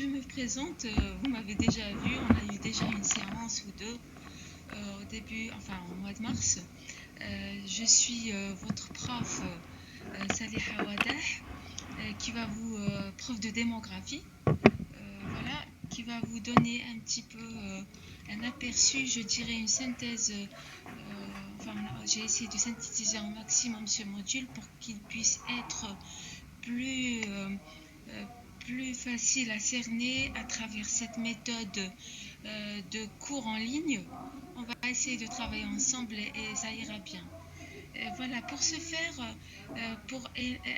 je me présente, vous m'avez déjà vu, on a eu déjà une séance ou deux au début, enfin au mois de mars. Je suis votre prof Saliha Wadah, qui va vous, prof de démographie, voilà, qui va vous donner un petit peu un aperçu, je dirais une synthèse. Enfin, j'ai essayé de synthétiser un maximum ce module pour qu'il puisse être plus, euh, plus facile à cerner à travers cette méthode de cours en ligne. On va essayer de travailler ensemble et ça ira bien. Voilà, pour ce faire, pour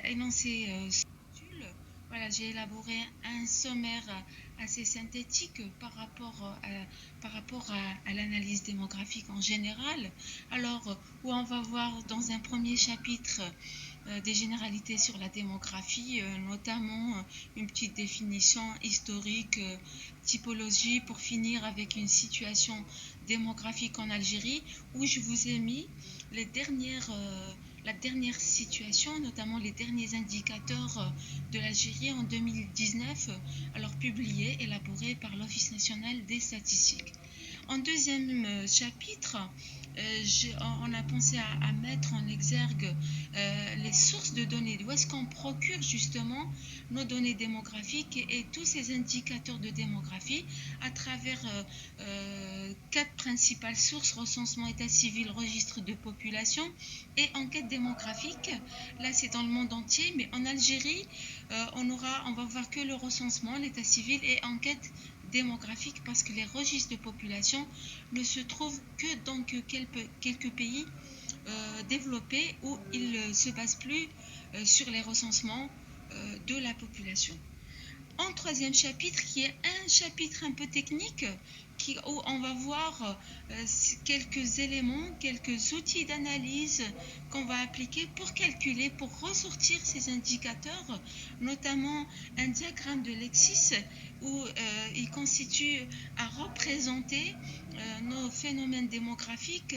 énoncer ce module, voilà, j'ai élaboré un sommaire assez synthétique par rapport à l'analyse démographique en général. Alors, où on va voir dans un premier chapitre des généralités sur la démographie, notamment une petite définition historique, typologie, pour finir avec une situation démographique en Algérie, où je vous ai mis la dernière situation, notamment les derniers indicateurs de l'Algérie en 2019, alors publiés, élaborés par l'Office national des statistiques. En deuxième chapitre, on a pensé à mettre en exergue les sources de données, d'où est-ce qu'on procure justement nos données démographiques et tous ces indicateurs de démographie à travers quatre principales sources: recensement, état civil, registre de population et enquête démographique. Là, c'est dans le monde entier, mais en Algérie, on va voir que le recensement, l'état civil et enquête démographique, parce que les registres de population ne se trouvent que dans quelques pays développés où ils ne se basent plus sur les recensements de la population. En troisième chapitre, qui est un chapitre un peu technique, où on va voir quelques éléments, quelques outils d'analyse qu'on va appliquer pour calculer, pour ressortir ces indicateurs, notamment un diagramme de Lexis où il constitue à représenter nos phénomènes démographiques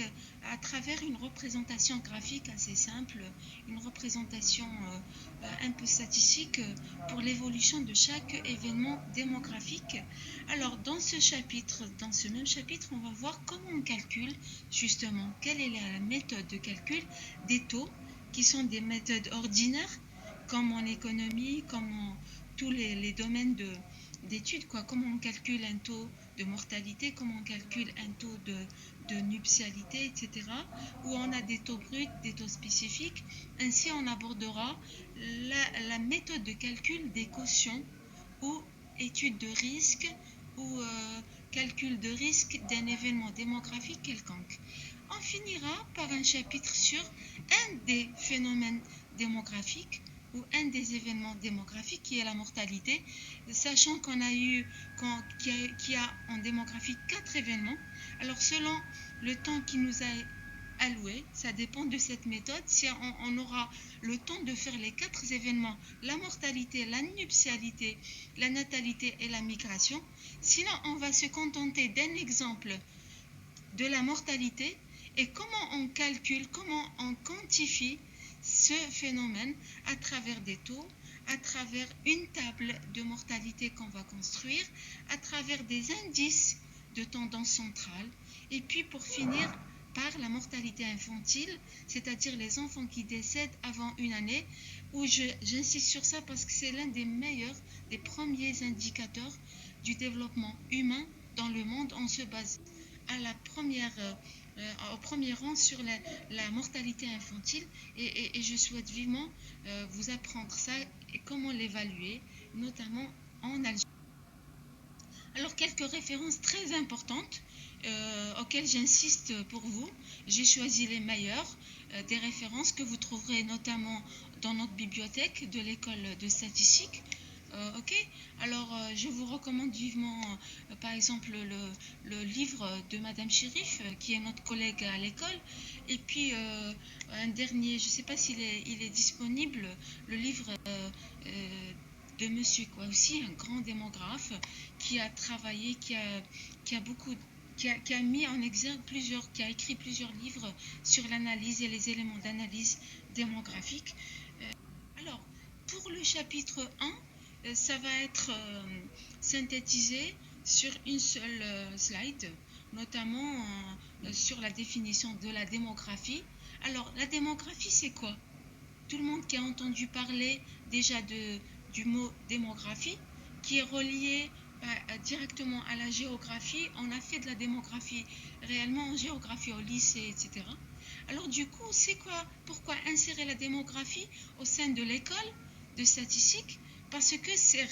à travers une représentation graphique assez simple, une représentation un peu statistique pour l'évolution de chaque événement démographique. Alors dans ce même chapitre, on va voir comment on calcule justement, quelle est la méthode de calcul des taux, qui sont des méthodes ordinaires, comme en économie, comme en tous les domaines d'études, comment on calcule un taux de mortalité, comment on calcule un taux de nuptialité, etc., où on a des taux bruts, des taux spécifiques. Ainsi, on abordera la méthode de calcul des quotients ou étude de risque ou calcul de risque d'un événement démographique quelconque. On finira par un chapitre sur un des phénomènes démographiques ou un des événements démographiques, qui est la mortalité, sachant qu'il y a en démographie 4 événements. Alors selon le temps qui nous a alloué, ça dépend de cette méthode, si on aura le temps de faire les 4 événements: la mortalité, la nuptialité, la natalité et la migration. Sinon, on va se contenter d'un exemple de la mortalité et comment on calcule, comment on quantifie ce phénomène à travers des taux, à travers une table de mortalité qu'on va construire, à travers des indices de tendance centrale, et puis pour finir par la mortalité infantile, c'est-à-dire les enfants qui décèdent avant une année, où j'insiste sur ça parce que c'est l'un des meilleurs, des premiers indicateurs du développement humain dans le monde. On se base au premier rang sur la mortalité infantile, et je souhaite vivement vous apprendre ça et comment l'évaluer, notamment en Algérie. Alors, quelques références très importantes auxquelles j'insiste pour vous. J'ai choisi les meilleures, des références que vous trouverez notamment dans notre bibliothèque de l'école de statistique. Ok. Alors, je vous recommande vivement, par exemple, le livre de Madame Chérif, qui est notre collègue à l'école. Et puis, un dernier, je ne sais pas s'il est disponible, le livre de Monsieur aussi, un grand démographe, qui a travaillé, qui a mis en exergue qui a écrit plusieurs livres sur l'analyse et les éléments d'analyse démographique. Alors, pour le chapitre 1, ça va être synthétisé sur une seule slide, notamment sur la définition de la démographie. Alors, la démographie, c'est quoi? Tout le monde qui a entendu parler déjà du mot démographie, qui est relié directement à la géographie. On a fait de la démographie réellement en géographie au lycée, etc. Alors du coup, c'est quoi? Pourquoi insérer la démographie au sein de l'école de statistique? Parce que c'est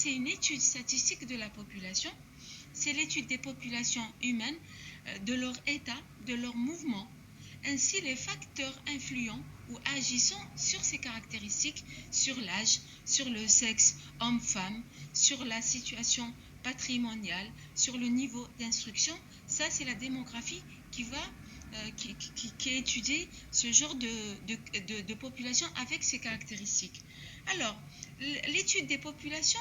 une étude statistique de la population. C'est l'étude des populations humaines, de leur état, de leur mouvement, ainsi les facteurs influents ou agissant sur ces caractéristiques, sur l'âge, sur le sexe homme-femme, sur la situation patrimoniale, sur le niveau d'instruction. Ça, c'est la démographie qui étudie ce genre de population avec ces caractéristiques. Alors, l'étude des populations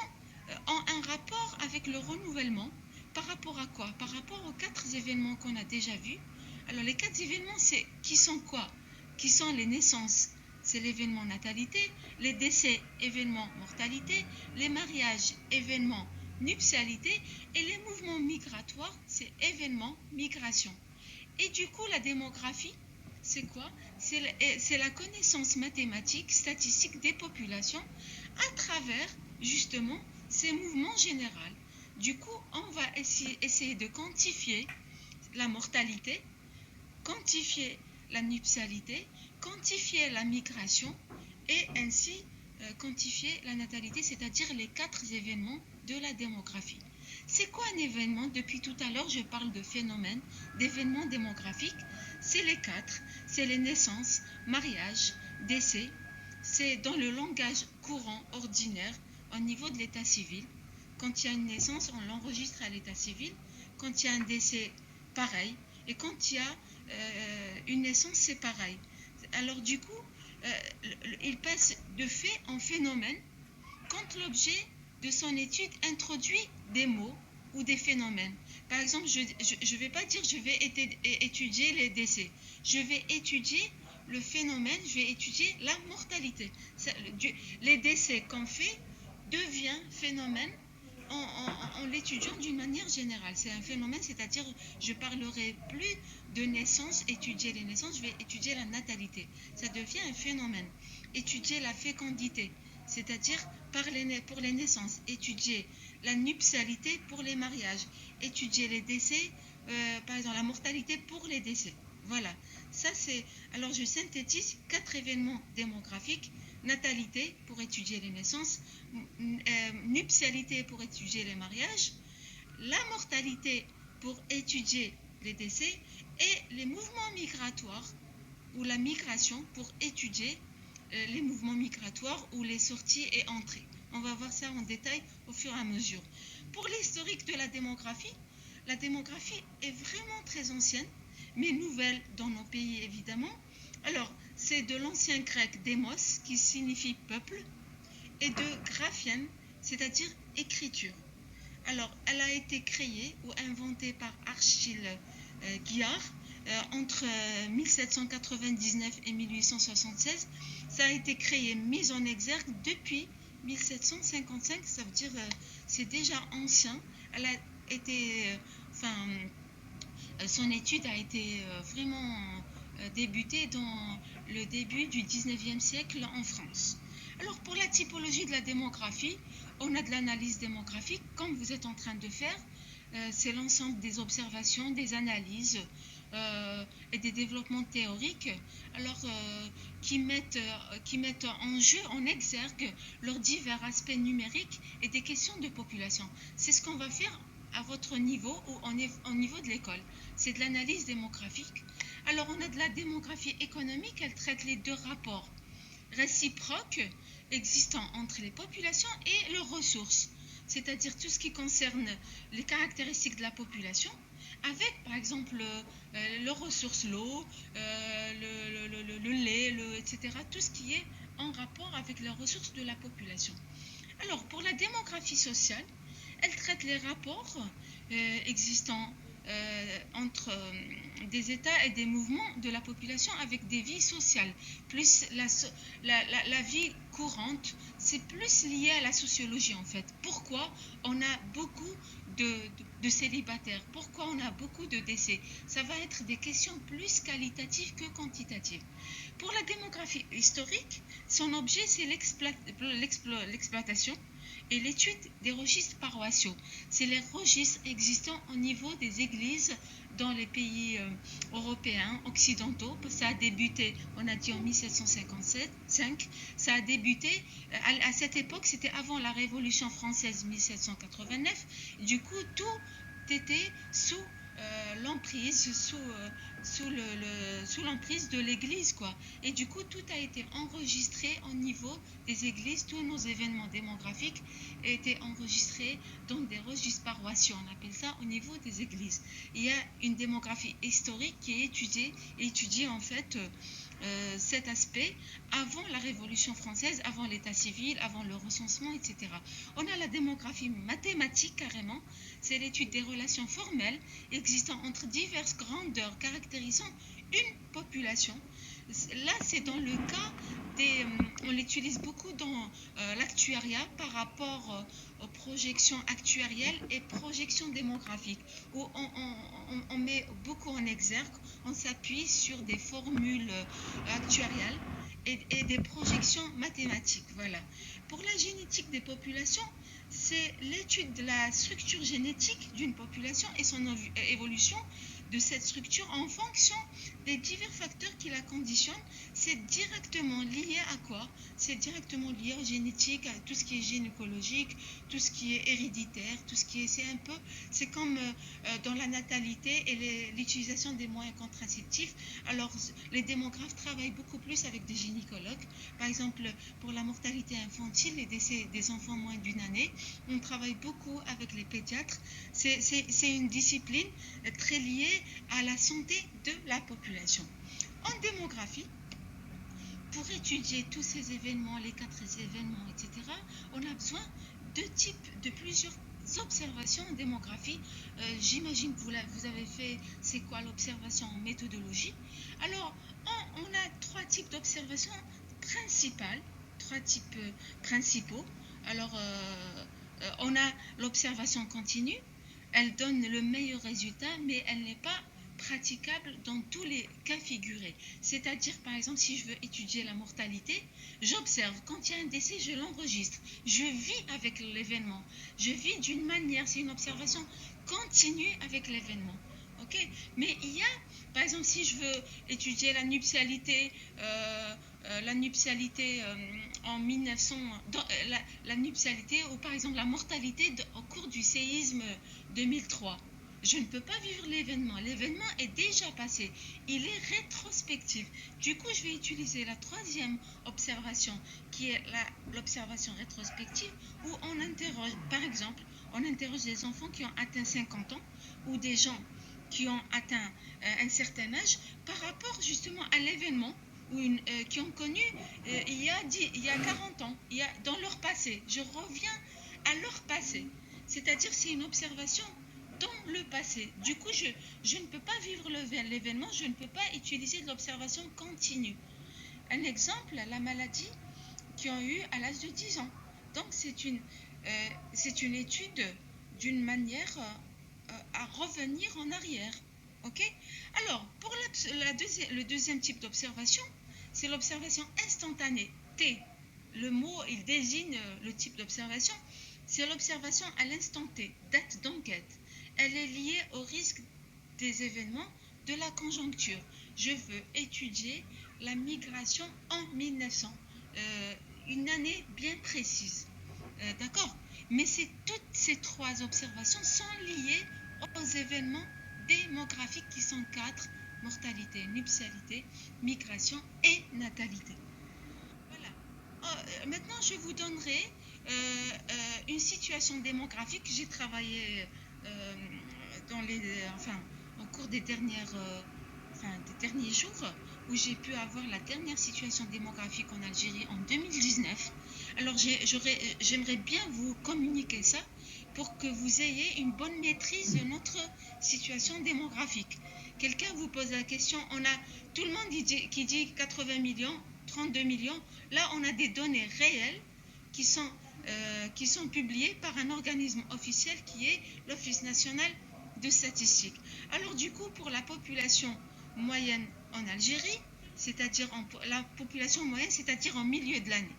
ont un rapport avec le renouvellement. Par rapport à quoi? Par rapport aux 4 événements qu'on a déjà vus. Alors, les 4 événements, qui sont quoi? Qui sont les naissances? C'est l'événement natalité, les décès, événement mortalité, les mariages, événement nuptialité, et les mouvements migratoires, c'est événement migration. Et du coup, la démographie, c'est quoi? C'est la connaissance mathématique, statistique des populations à travers, justement, ces mouvements généraux. Du coup, on va essayer de quantifier la mortalité, quantifier la nuptialité, quantifier la migration et ainsi quantifier la natalité, c'est-à-dire les 4 événements de la démographie. C'est quoi un événement? Depuis tout à l'heure, je parle de phénomènes, d'événements démographiques. C'est les 4, c'est les naissances, mariages, décès. C'est dans le langage courant, ordinaire, au niveau de l'état civil. Quand il y a une naissance, on l'enregistre à l'état civil. Quand il y a un décès, pareil. Et quand il y a une naissance, c'est pareil. Alors du coup, il passe de fait en phénomène quand l'objet de son étude introduit des mots ou des phénomènes. Par exemple, je ne vais pas dire je vais étudier les décès. Je vais étudier le phénomène, je vais étudier la mortalité. Les décès qu'on fait devient phénomène en l'étudiant d'une manière générale. C'est un phénomène, c'est-à-dire je parlerai plus de naissance, étudier les naissances, je vais étudier la natalité. Ça devient un phénomène. Étudier la fécondité, c'est-à-dire pour les naissances, étudier la nuptialité pour les mariages, étudier les décès, par exemple la mortalité pour les décès. Voilà, ça c'est... Alors je synthétise 4 événements démographiques: natalité pour étudier les naissances, nuptialité pour étudier les mariages, la mortalité pour étudier les décès et les mouvements migratoires ou la migration pour étudier les mouvements migratoires ou les sorties et entrées. On va voir ça en détail au fur et à mesure. Pour l'historique de la démographie est vraiment très ancienne, mais nouvelle dans nos pays évidemment. Alors, c'est de l'ancien grec démos, qui signifie peuple, et de graphien, c'est-à-dire écriture. Alors, elle a été créée ou inventée par Achille Guillard entre 1799 et 1876. Ça a été créé, mis en exergue depuis 1755, ça veut dire c'est déjà ancien. Elle a été, son étude a été vraiment débutée dans le début du 19e siècle en France. Alors pour la typologie de la démographie, on a de l'analyse démographique, comme vous êtes en train de faire. C'est l'ensemble des observations, des analyses et des développements théoriques, alors qui mettent en jeu, en exergue, leurs divers aspects numériques et des questions de population. C'est ce qu'on va faire à votre niveau ou au niveau de l'école. C'est de l'analyse démographique. Alors on a de la démographie économique, elle traite les 2 rapports réciproques existants entre les populations et leurs ressources, c'est-à-dire tout ce qui concerne les caractéristiques de la population, avec par exemple leurs ressources, l'eau, le lait, etc., tout ce qui est en rapport avec les ressources de la population. Alors pour la démographie sociale, elle traite les rapports existants entre des états et des mouvements de la population avec des vies sociales. Plus la vie courante, c'est plus lié à la sociologie en fait. Pourquoi on a beaucoup de célibataires? Pourquoi on a beaucoup de décès? Ça va être des questions plus qualitatives que quantitatives. Pour la démographie historique, son objet c'est l'exploitation et l'étude des registres paroissiaux. C'est les registres existants au niveau des églises dans les pays européens, occidentaux. Ça a débuté, on a dit en 1755, ça a débuté, à cette époque, c'était avant la Révolution française 1789. Du coup, tout était sous l'emprise, sous l'emprise de l'église, quoi. Et du coup, tout a été enregistré au niveau des églises. Tous nos événements démographiques étaient enregistrés dans des registres paroissiaux. On appelle ça au niveau des églises. Il y a une démographie historique qui est étudiée en fait cet aspect avant la Révolution française, avant l'état civil, avant le recensement, etc. On a la démographie mathématique carrément, c'est l'étude des relations formelles existant entre diverses grandeurs caractérisant une population. Là, c'est dans le cas on l'utilise beaucoup dans l'actuariat par rapport aux projections actuarielles et projections démographiques, où on met beaucoup en exergue, on s'appuie sur des formules actuariales et des projections mathématiques. Voilà. Pour la génétique des populations, c'est l'étude de la structure génétique d'une population et son évolution de cette structure en fonction des divers facteurs qui la conditionnent. C'est directement lié à quoi? C'est directement lié aux génétiques, à tout ce qui est gynécologique, tout ce qui est héréditaire, tout ce qui est... C'est comme dans la natalité et l'utilisation des moyens contraceptifs. Alors, les démographes travaillent beaucoup plus avec des gynécologues. Par exemple, pour la mortalité infantile, les décès des enfants moins d'une année, on travaille beaucoup avec les pédiatres. C'est une discipline très liée à la santé de la population. En démographie, pour étudier tous ces événements, les 4 événements, etc., on a besoin de plusieurs observations en démographie. J'imagine que vous avez fait c'est quoi l'observation en méthodologie. Alors, on a 3 types d'observations principales, 3 types principaux. Alors, on a l'observation continue. Elle donne le meilleur résultat, mais elle n'est pas praticable dans tous les cas figurés. C'est-à-dire, par exemple, si je veux étudier la mortalité, j'observe. Quand il y a un décès, je l'enregistre. Je vis avec l'événement. Je vis d'une manière, c'est une observation continue avec l'événement. Okay? Mais il y a, par exemple, si je veux étudier la nuptialité, en 1900, la nuptialité ou par exemple la mortalité au cours du séisme 2003. Je ne peux pas vivre l'événement. L'événement est déjà passé. Il est rétrospectif. Du coup, je vais utiliser la 3e observation, qui est l'observation rétrospective, où on interroge, par exemple, on interroge des enfants qui ont atteint 50 ans ou des gens qui ont atteint un certain âge par rapport justement à l'événement qui ont connu il y a 40 ans, dans leur passé. Je reviens à leur passé. C'est-à-dire c'est une observation dans le passé. Du coup, je ne peux pas vivre l'événement, je ne peux pas utiliser de l'observation continue. Un exemple, la maladie qu'ils ont eu à l'âge de 10 ans. Donc, c'est une étude d'une manière à revenir en arrière. Ok? Alors, pour le deuxième type d'observation, c'est l'observation instantanée. T. Le mot, il désigne le type d'observation. C'est l'observation à l'instant T, date d'enquête. Elle est liée au risque des événements de la conjoncture. Je veux étudier la migration en 1900, une année bien précise. D'accord? Mais toutes ces 3 observations sont liées aux événements démographiques qui sont 4, mortalité, nuptialité, migration et natalité. Voilà. Maintenant, je vous donnerai une situation démographique. J'ai travaillé au cours des derniers jours, où j'ai pu avoir la dernière situation démographique en Algérie en 2019. Alors j'aimerais bien vous communiquer ça pour que vous ayez une bonne maîtrise de notre situation démographique. Quelqu'un vous pose la question, on a tout le monde qui dit 80 millions, 32 millions. Là, on a des données réelles qui sont publiées par un organisme officiel qui est l'Office national de statistique. Alors du coup, pour la population moyenne en Algérie, c'est-à-dire la population moyenne, c'est-à-dire en milieu de l'année,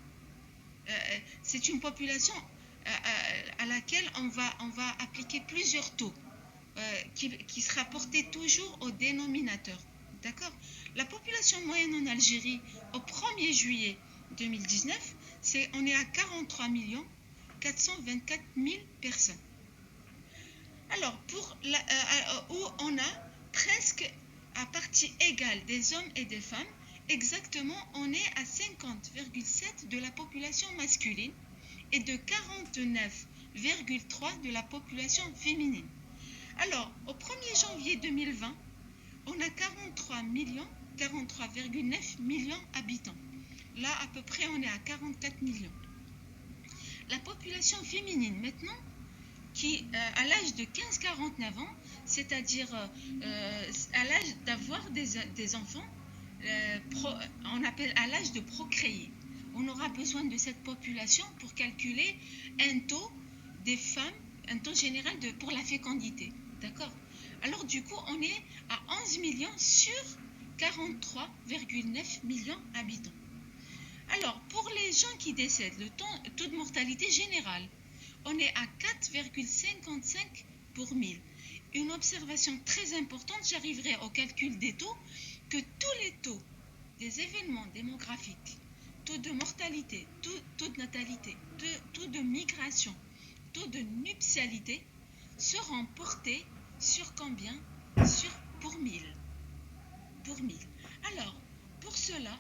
c'est une population à laquelle on va appliquer plusieurs taux qui sera porté toujours au dénominateur. D'accord ? La population moyenne en Algérie au 1er juillet 2019, on est à 43 424 000 personnes. Alors, où on a presque à partie égale des hommes et des femmes, exactement, on est à 50,7 de la population masculine et de 49,3 de la population féminine. Alors, au 1er janvier 2020, on a 43,9 millions d'habitants. Là, à peu près, on est à 44 millions. La population féminine, maintenant, qui, à l'âge de 15-49 ans, c'est-à-dire à l'âge d'avoir des enfants, on appelle à l'âge de procréer. On aura besoin de cette population pour calculer un taux des femmes, un taux général pour la fécondité. D'accord ? Alors du coup, on est à 11 millions sur 43,9 millions d'habitants. Alors, pour les gens qui décèdent, le taux de mortalité générale, on est à 4,55 pour 1000. Une observation très importante, j'arriverai au calcul des taux, que tous les taux des événements démographiques, taux de mortalité, taux de natalité, taux de migration, taux de nuptialité, seront portés sur combien ? Pour 1000. Alors, pour cela,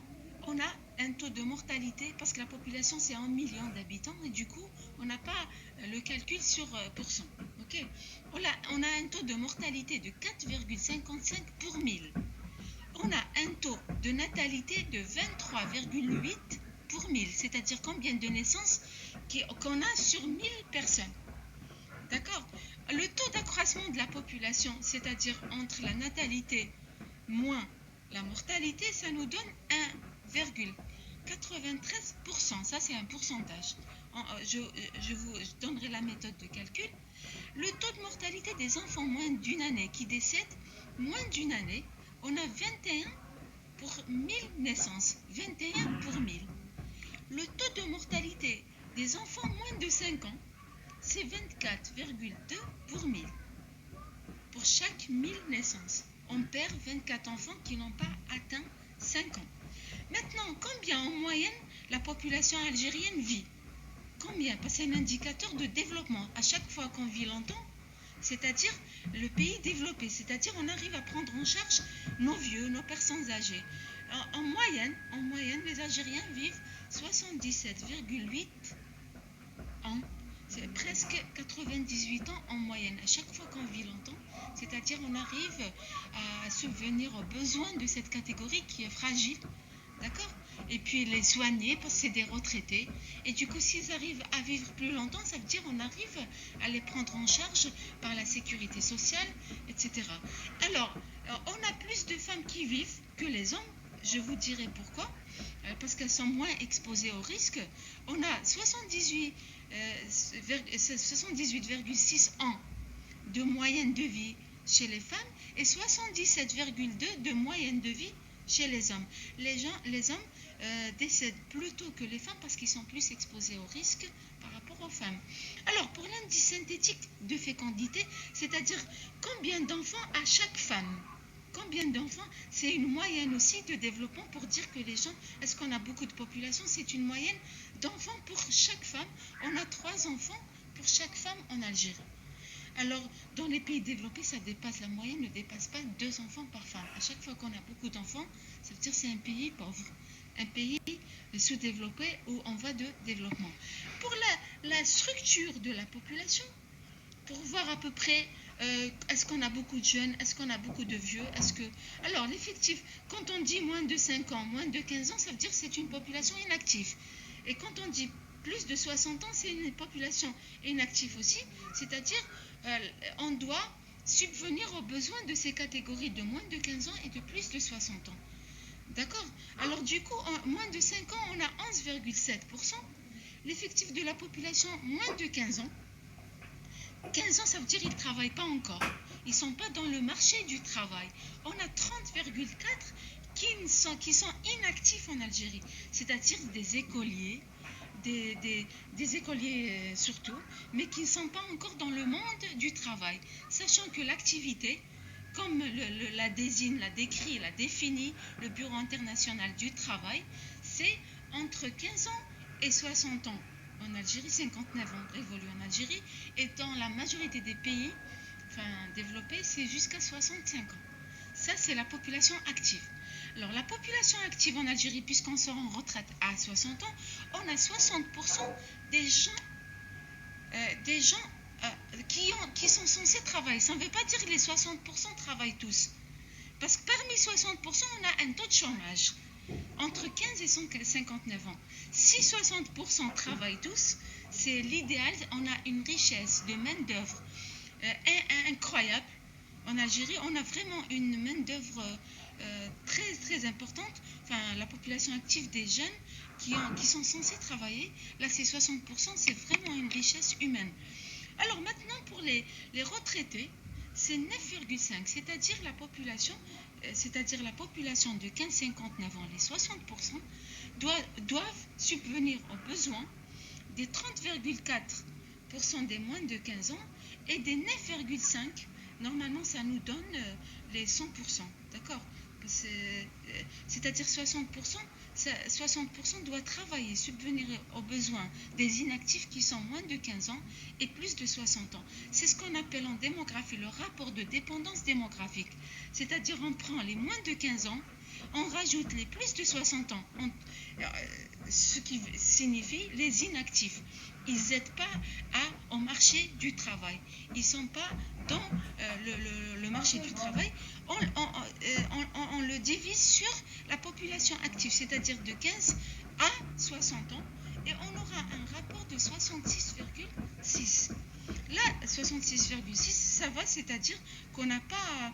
on a un taux de mortalité, parce que la population c'est 1 million d'habitants, et du coup, on n'a pas le calcul sur pourcent. Okay ? On a un taux de mortalité de 4,55 pour 1000. On a un taux de natalité de 23,8 pour 1000, c'est-à-dire combien de naissances qu'on a sur 1000 personnes. D'accord ? Le taux d'accroissement de la population, c'est-à-dire entre la natalité moins la mortalité, ça nous donne 1,93%. Ça, c'est un pourcentage. Je vous donnerai la méthode de calcul. Le taux de mortalité des enfants moins d'une année qui décèdent, moins d'une année, on a 21 pour 1000 naissances. 21 pour 1000. Le taux de mortalité des enfants moins de 5 ans, c'est 24,2 pour 1000. Pour chaque 1000 naissances, on perd 24 enfants qui n'ont pas atteint 5 ans. Maintenant, combien en moyenne la population algérienne vit ? Combien ? Parce que c'est un indicateur de développement. À chaque fois qu'on vit longtemps, c'est-à-dire le pays développé, c'est-à-dire on arrive à prendre en charge nos vieux, nos personnes âgées. En moyenne, les Algériens vivent 77,8 ans. C'est presque 98 ans en moyenne. À chaque fois qu'on vit longtemps, c'est-à-dire on arrive à subvenir aux besoins de cette catégorie qui est fragile, d'accord ? Et puis les soigner parce que c'est des retraités. Et du coup, s'ils arrivent à vivre plus longtemps, ça veut dire qu'on arrive à les prendre en charge par la sécurité sociale, etc. Alors, on a plus de femmes qui vivent que les hommes. Je vous dirai pourquoi. Parce qu'elles sont moins exposées au risque. On a 78,6 ans de moyenne de vie chez les femmes et 77,2 de moyenne de vie chez les hommes. Les hommes décèdent plus tôt que les femmes parce qu'ils sont plus exposés au risque par rapport aux femmes. Alors, pour l'indice synthétique de fécondité, c'est-à-dire combien d'enfants à chaque femme. Combien d'enfants ? C'est une moyenne aussi de développement pour dire que les gens, est-ce qu'on a beaucoup de population ? C'est une moyenne d'enfants pour chaque femme. On a 3 enfants pour chaque femme en Algérie. Alors, dans les pays développés, la moyenne ne dépasse pas 2 enfants par femme. À chaque fois qu'on a beaucoup d'enfants, ça veut dire que c'est un pays pauvre, un pays sous-développé où on va de développement. Pour la structure de la population, pour voir à peu près est-ce qu'on a beaucoup de jeunes, est-ce qu'on a beaucoup de vieux, Alors, l'effectif, quand on dit moins de 5 ans, moins de 15 ans, ça veut dire que c'est une population inactive. Et quand on dit plus de 60 ans, c'est une population inactive aussi, c'est-à-dire on doit subvenir aux besoins de ces catégories de moins de 15 ans et de plus de 60 ans. D'accord? Alors du coup, en moins de 5 ans, on a 11,7%. L'effectif de la population, moins de 15 ans. 15 ans, ça veut dire qu'ils ne travaillent pas encore. Ils ne sont pas dans le marché du travail. On a 30,4 qui sont inactifs en Algérie, c'est-à-dire des écoliers, des écoliers surtout, mais qui ne sont pas encore dans le monde du travail, sachant que l'activité, comme la désigne, la décrit, la définit le Bureau international du travail, c'est entre 15 ans et 60 ans. En Algérie, 59 ans révolus en Algérie, et dans la majorité des pays développés, c'est jusqu'à 65 ans. Ça, c'est la population active. Alors, la population active en Algérie, puisqu'on sort en retraite à 60 ans, on a 60% des gens qui sont censés travailler. Ça ne veut pas dire que les 60% travaillent tous. Parce que parmi 60%, on a un taux de chômage entre 15 et 59 ans. Si 60% travaillent tous, c'est l'idéal. On a une richesse de main-d'œuvre incroyable. En Algérie, on a vraiment une main-d'œuvre très très importante. La population active des jeunes qui sont censés travailler, là c'est 60%, c'est vraiment une richesse humaine. Alors maintenant, pour les retraités, c'est 9,5, c'est-à-dire la population de 15-59 ans, les 60%, doivent subvenir aux besoins des 30,4% des moins de 15 ans et des 9,5%. Normalement, ça nous donne les 100%, d'accord? C'est-à-dire 60% doit travailler, subvenir aux besoins des inactifs qui sont moins de 15 ans et plus de 60 ans. C'est ce qu'on appelle en démographie le rapport de dépendance démographique. C'est-à-dire on prend les moins de 15 ans, on rajoute les plus de 60 ans, ce qui signifie les inactifs. Ils n'aident pas au marché du travail. Ils ne sont pas dans le marché du travail. On le divise sur la population active, c'est-à-dire de 15 à 60 ans, et on aura un rapport de 66,6. Là, 66,6, ça va, c'est-à-dire qu'on n'a pas,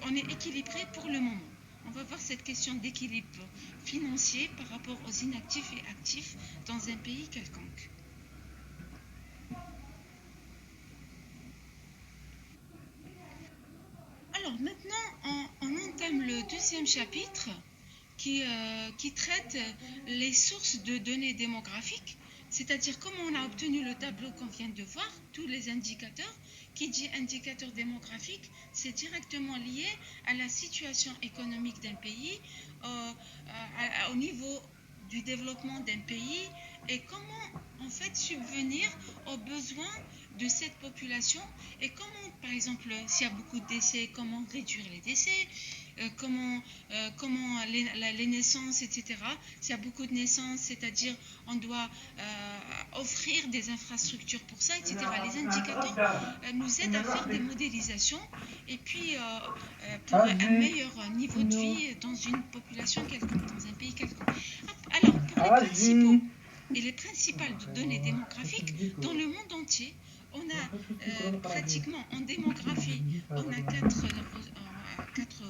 on est équilibré pour le moment. On va voir cette question d'équilibre financier par rapport aux inactifs et actifs dans un pays quelconque. Alors maintenant, on entame le deuxième chapitre qui traite les sources de données démographiques, c'est-à-dire comment on a obtenu le tableau qu'on vient de voir, tous les indicateurs. Qui dit indicateur démographique, c'est directement lié à la situation économique d'un pays, au niveau du développement d'un pays, et comment en fait subvenir aux besoins de cette population, et comment, par exemple, s'il y a beaucoup de décès, comment réduire les décès, comment les naissances, etc. S'il y a beaucoup de naissances, c'est-à-dire on doit offrir des infrastructures pour ça, etc. Les indicateurs nous aident à faire des modélisations et puis pour un meilleur niveau de vie dans une population quelconque, dans un pays quelconque. Alors, pour les principaux et les principales données démographiques dans le monde entier, on a pratiquement en démographie, on a quatre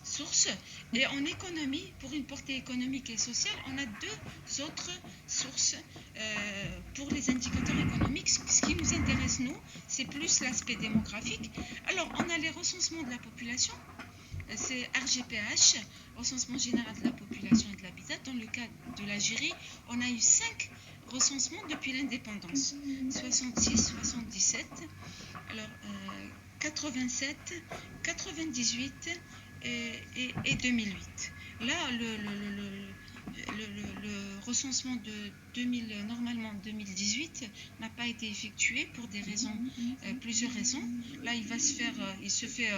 sources, et en économie, pour une portée économique et sociale, on a deux autres sources pour les indicateurs économiques. Ce qui nous intéresse, nous, c'est plus l'aspect démographique. Alors, on a les recensements de la population, c'est RGPH, recensement général de la population et de l'habitat. Dans le cas de l'Algérie, on a eu 5 recensements depuis l'indépendance, 66, 77, alors 87, 98 et 2008. Là, le recensement de normalement 2018 n'a pas été effectué pour des raisons, plusieurs raisons. Là, il se fait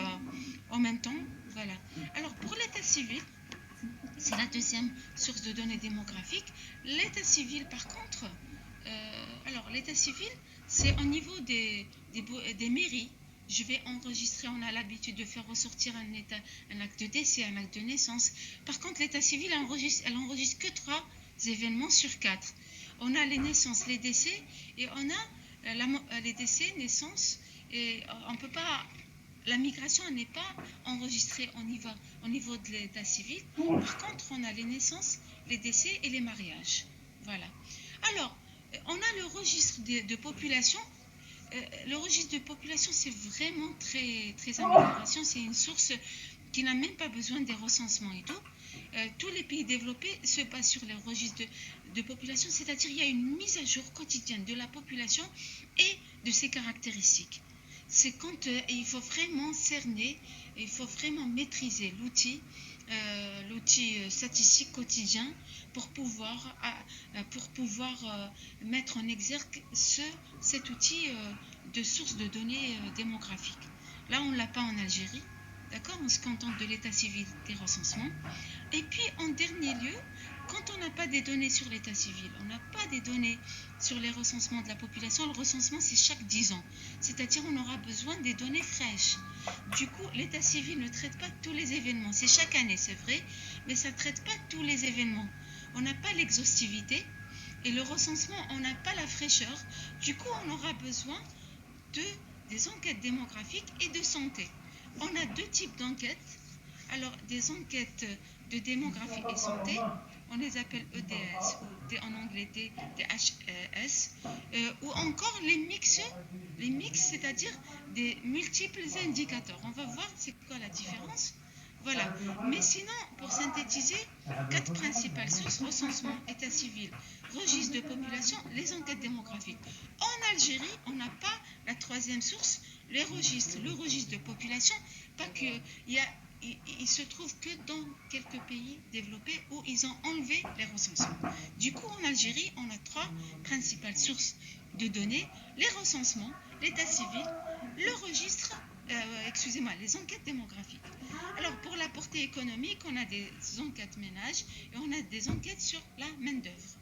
en même temps. Voilà. Alors, pour l'état civil, c'est la deuxième source de données démographiques. L'état civil, par contre, l'état civil, c'est au niveau des mairies. Je vais enregistrer, on a l'habitude de faire ressortir un acte de décès, un acte de naissance. Par contre, l'état civil, elle enregistre que 3 événements sur 4. On a les naissances, les décès, et on a les décès, naissances, et on peut pas. La migration n'est pas enregistrée au niveau de l'état civil. Par contre, on a les naissances, les décès et les mariages. Voilà. Alors, on a le registre de population. Le registre de population, c'est vraiment très, très amélioration. C'est une source qui n'a même pas besoin des recensements et tout. Tous les pays développés se basent sur les registres de population, c'est-à-dire il y a une mise à jour quotidienne de la population et de ses caractéristiques. C'est quand il faut vraiment cerner, il faut vraiment maîtriser l'outil statistique quotidien pour pouvoir mettre en exergue cet outil de source de données démographiques. Là, on ne l'a pas en Algérie. D'accord, on se contente de l'état civil des recensements. Et puis, en dernier lieu, quand on n'a pas des données sur l'état civil, on n'a pas des données sur les recensements de la population, le recensement c'est chaque 10 ans. C'est-à-dire on aura besoin des données fraîches. Du coup, l'état civil ne traite pas tous les événements. C'est chaque année, c'est vrai, mais ça ne traite pas tous les événements. On n'a pas l'exhaustivité et le recensement, on n'a pas la fraîcheur. Du coup, on aura besoin des enquêtes démographiques et de santé. On a deux types d'enquêtes. Alors, des enquêtes de démographie et santé, on les appelle EDS, ou en anglais DHS, ou encore les mix, c'est-à-dire des multiples indicateurs. On va voir c'est quoi la différence. Voilà. Mais sinon, pour synthétiser, 4 principales sources: recensement, état civil, registre de population, les enquêtes démographiques. En Algérie, on n'a pas la troisième source, les registres, le registre de population, pas que il se trouve que dans quelques pays développés où ils ont enlevé les recensements. Du coup, en Algérie, on a 3 principales sources de données: les recensements, l'état civil, le registre, les enquêtes démographiques. Alors, pour la portée économique, on a des enquêtes ménages et on a des enquêtes sur la main-d'œuvre.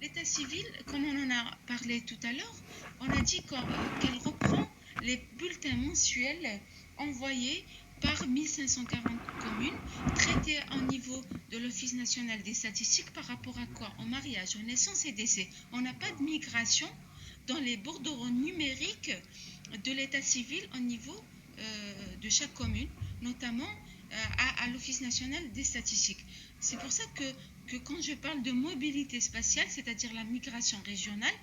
L'état civil, comme on en a parlé tout à l'heure, on a dit qu'elle reprend les bulletins mensuels envoyés par 1540 communes, traités au niveau de l'Office national des statistiques par rapport à quoi? Au mariage, aux naissances et décès. On n'a pas de migration dans les bordereaux numériques de l'état civil au niveau de chaque commune, notamment à l'Office national des statistiques. C'est pour ça que quand je parle de mobilité spatiale, c'est-à-dire la migration régionale,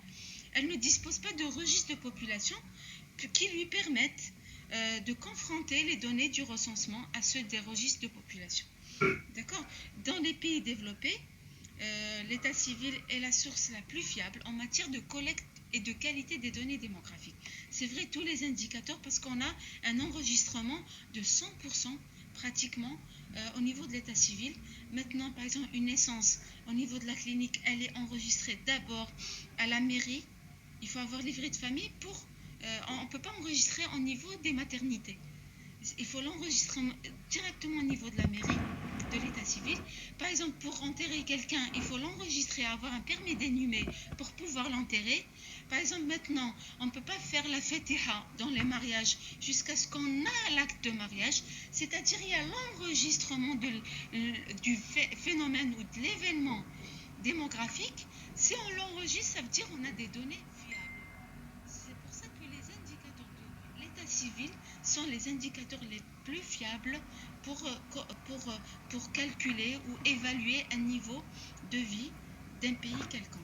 elle ne dispose pas de registre de population qui lui permettent de confronter les données du recensement à ceux des registres de population. D'accord? Dans les pays développés, l'état civil est la source la plus fiable en matière de collecte et de qualité des données démographiques. C'est vrai, tous les indicateurs, parce qu'on a un enregistrement de 100% pratiquement au niveau de l'état civil. Maintenant, par exemple, une naissance au niveau de la clinique, elle est enregistrée d'abord à la mairie. Il faut avoir livret de famille on ne peut pas enregistrer au niveau des maternités. Il faut l'enregistrer directement au niveau de la mairie, de l'état civil. Par exemple, pour enterrer quelqu'un, il faut l'enregistrer, avoir un permis d'inhumer pour pouvoir l'enterrer. Par exemple, maintenant, on ne peut pas faire la fatiha dans les mariages jusqu'à ce qu'on a l'acte de mariage, c'est-à-dire il y a l'enregistrement du phénomène ou de l'événement démographique. Si on l'enregistre, ça veut dire qu'on a des données fiables. C'est pour ça que les indicateurs de l'état civil sont les indicateurs les plus fiables pour calculer ou évaluer un niveau de vie d'un pays quelconque.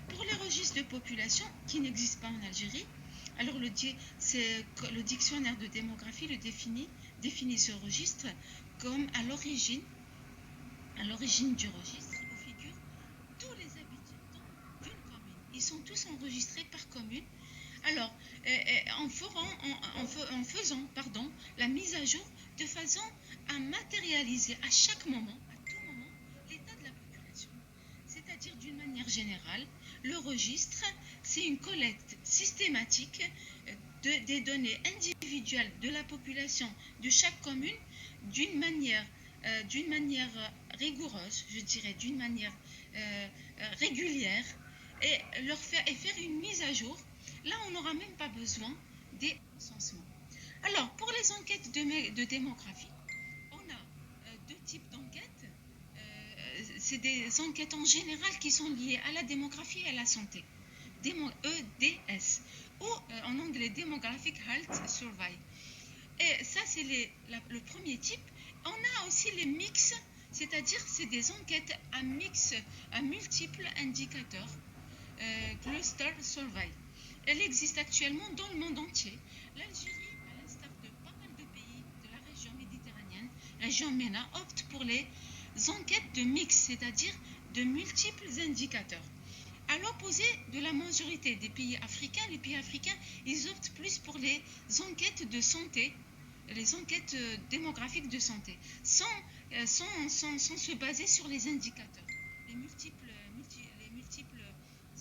Pour les registres de population qui n'existent pas en Algérie, alors le dictionnaire de démographie le définit ce registre comme à l'origine du registre où figurent tous les habitants d'une commune. Ils sont tous enregistrés par commune. Alors, en faisant la mise à jour de façon à matérialiser à chaque moment, à tout moment, l'état de la population. C'est-à-dire, d'une manière générale, le registre, c'est une collecte systématique des données individuelles de la population de chaque commune d'une manière rigoureuse, je dirais, d'une manière régulière, et faire une mise à jour. Là, on n'aura même pas besoin des recensements. Alors, pour les enquêtes de démographie, on a deux types d'enquêtes. c'est des enquêtes en général qui sont liées à la démographie et à la santé. EDS, ou en anglais Demographic Health Survey. Et ça, c'est le premier type. On a aussi les mix, c'est-à-dire c'est des enquêtes à multiples indicateurs, Cluster Survey. Elle existe actuellement dans le monde entier. L'Algérie, à l'instar de pas mal de pays de la région méditerranéenne, région MENA, opte pour les enquêtes de mix, c'est-à-dire de multiples indicateurs. À l'opposé de la majorité des pays africains, les pays africains, ils optent plus pour les enquêtes de santé, les enquêtes démographiques de santé, sans se baser sur les indicateurs, les multiples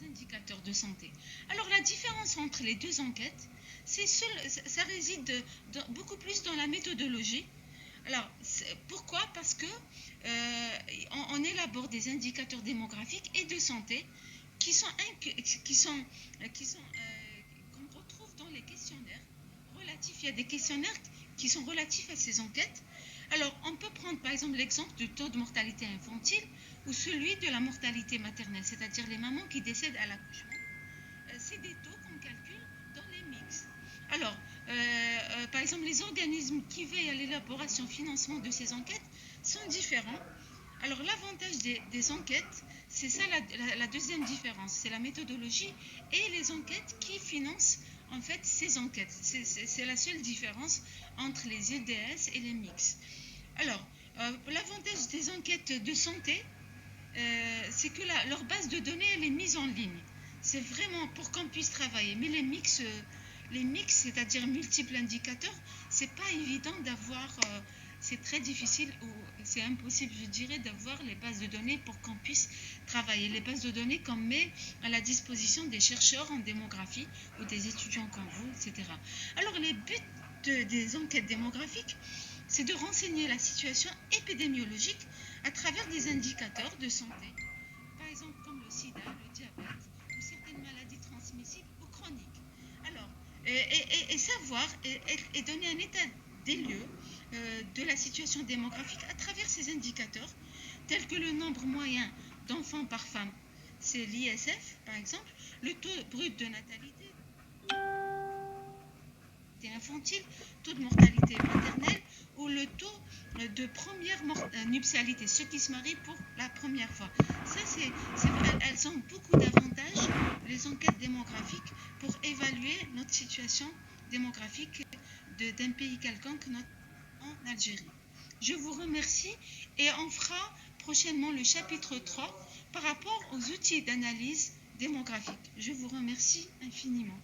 indicateurs de santé. Alors la différence entre les deux enquêtes, ça réside beaucoup plus dans la méthodologie. Alors, pourquoi? Parce que on élabore des indicateurs démographiques et de santé qu'on retrouve dans les questionnaires relatifs. Il y a des questionnaires qui sont relatifs à ces enquêtes. Alors, on peut prendre par exemple l'exemple du taux de mortalité infantile ou celui de la mortalité maternelle, c'est-à-dire les mamans qui décèdent à l'accouchement. C'est des taux qu'on calcule dans les mix. Alors, par exemple, les organismes qui veillent à l'élaboration et au financement de ces enquêtes sont différents. Alors, l'avantage des enquêtes, c'est ça la deuxième différence, c'est la méthodologie et les enquêtes qui financent en fait ces enquêtes. C'est la seule différence entre les EDS et les mix. Alors, l'avantage des enquêtes de santé, c'est que leur base de données elle est mise en ligne. C'est vraiment pour qu'on puisse travailler. Mais les mix, c'est-à-dire multiples indicateurs, c'est pas évident d'avoir, c'est très difficile ou c'est impossible, je dirais, d'avoir les bases de données pour qu'on puisse travailler. Les bases de données qu'on met à la disposition des chercheurs en démographie ou des étudiants comme vous, etc. Alors, les buts des enquêtes démographiques, c'est de renseigner la situation épidémiologique à travers des indicateurs de santé, par exemple comme le sida, le diabète ou certaines maladies transmissibles ou chroniques. Alors, et savoir et donner un état des lieux de la situation démographique à travers ces indicateurs, tels que le nombre moyen d'enfants par femme, c'est l'ISF par exemple, le taux brut de natalité infantile, taux de mortalité maternelle ou le taux de première nuptialité, ceux qui se marient pour la première fois. Ça, elles ont beaucoup d'avantages, les enquêtes démographiques, pour évaluer notre situation démographique d'un pays quelconque en Algérie. Je vous remercie et on fera prochainement le chapitre 3 par rapport aux outils d'analyse démographique. Je vous remercie infiniment.